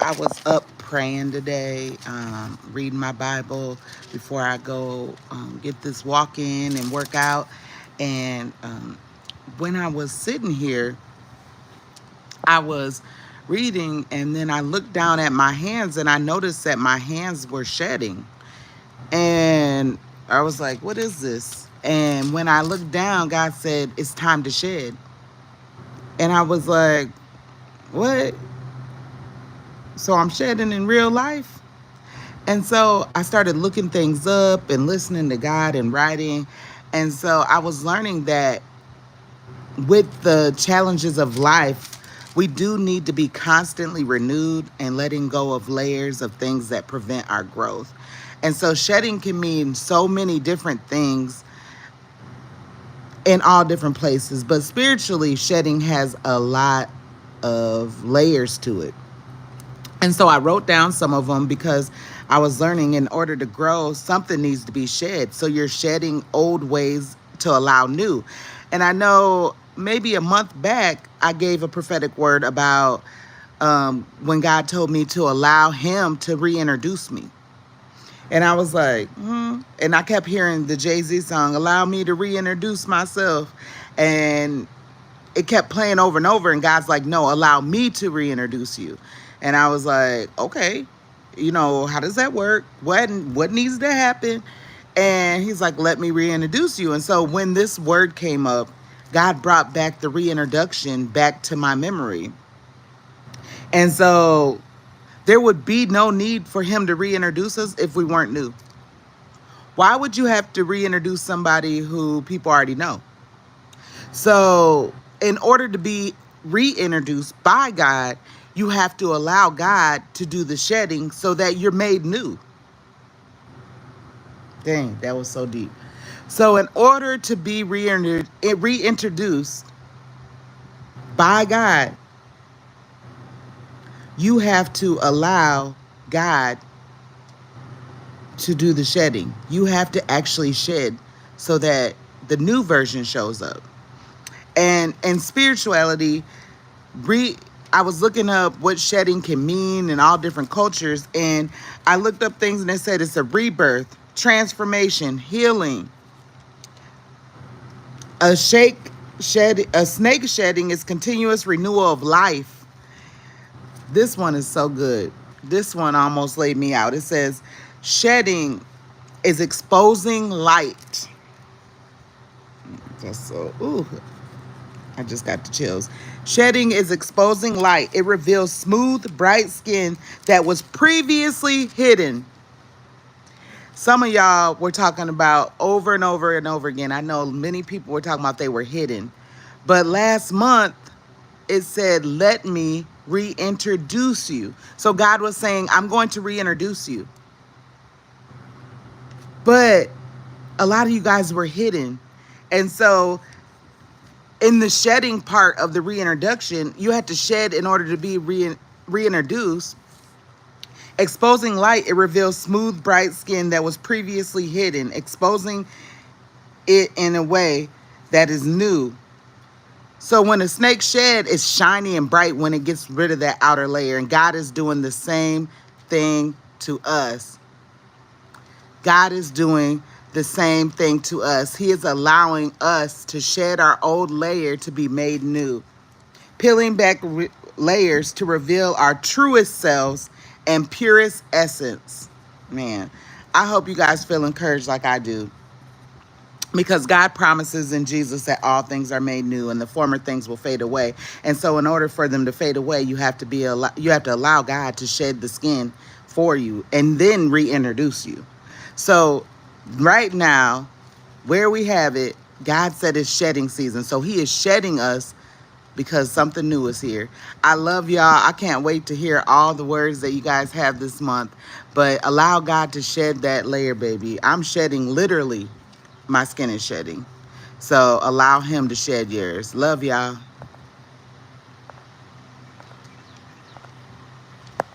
I was up praying today, reading my Bible before I go get this walk in and work out. And when I was sitting here, I was reading, and then I looked down at my hands and I noticed that my hands were shedding. And I was like, what is this? And when I looked down, God said, it's time to shed. And I was like, what? So I'm shedding in real life? And so I started looking things up and listening to God and writing. And so I was learning that with the challenges of life, we do need to be constantly renewed and letting go of layers of things that prevent our growth. And so shedding can mean so many different things in all different places, but spiritually, shedding has a lot of layers to it. And so I wrote down some of them because I was learning in order to grow, something needs to be shed. So you're shedding old ways to allow new. And I know maybe a month back, I gave a prophetic word about when God told me to allow him to reintroduce me. And I was like, And I kept hearing the Jay-Z song, allow me to reintroduce myself. And it kept playing over and over. And God's like, no, allow me to reintroduce you. And I was like, okay, how does that work? What needs to happen? And he's like, let me reintroduce you. And so when this word came up, God brought back the reintroduction back to my memory. And so there would be no need for him to reintroduce us if we weren't new. Why would you have to reintroduce somebody who people already know? So in order to be reintroduced by God, you have to allow God to do the shedding so that you're made new. Dang, that was so deep. So in order to be reintroduced by God, you have to allow God to do the shedding. You have to actually shed so that the new version shows up. And in spirituality, I was looking up what shedding can mean in all different cultures, and I looked up things and it said it's a rebirth, transformation, healing. A snake shedding is continuous renewal of life. This one is so good. This one almost laid me out. It says, shedding is exposing light. That's so, I just got the chills. Shedding is exposing light. It reveals smooth, bright skin that was previously hidden. Some of y'all were talking about over and over and over again. I know many people were talking about they were hidden. But last month, it said, let me reintroduce you. So God was saying, I'm going to reintroduce you. But a lot of you guys were hidden. And so in the shedding part of the reintroduction, you had to shed in order to be reintroduced. Exposing light, it reveals smooth, bright skin that was previously hidden, exposing it in a way that is new. So when a snake shed, it's shiny and bright when it gets rid of that outer layer. And God is doing the same thing to us. God is doing the same thing to us. He is allowing us to shed our old layer to be made new. Peeling back layers to reveal our truest selves and purest essence. Man, I hope you guys feel encouraged like I do. Because God promises in Jesus that all things are made new and the former things will fade away. And so in order for them to fade away, you have to allow God to shed the skin for you and then reintroduce you. So right now, where we have it, God said it's shedding season. So he is shedding us because something new is here. I love y'all. I can't wait to hear all the words that you guys have this month. But allow God to shed that layer, baby. I'm shedding literally. My skin is shedding. So allow him to shed yours. Love y'all.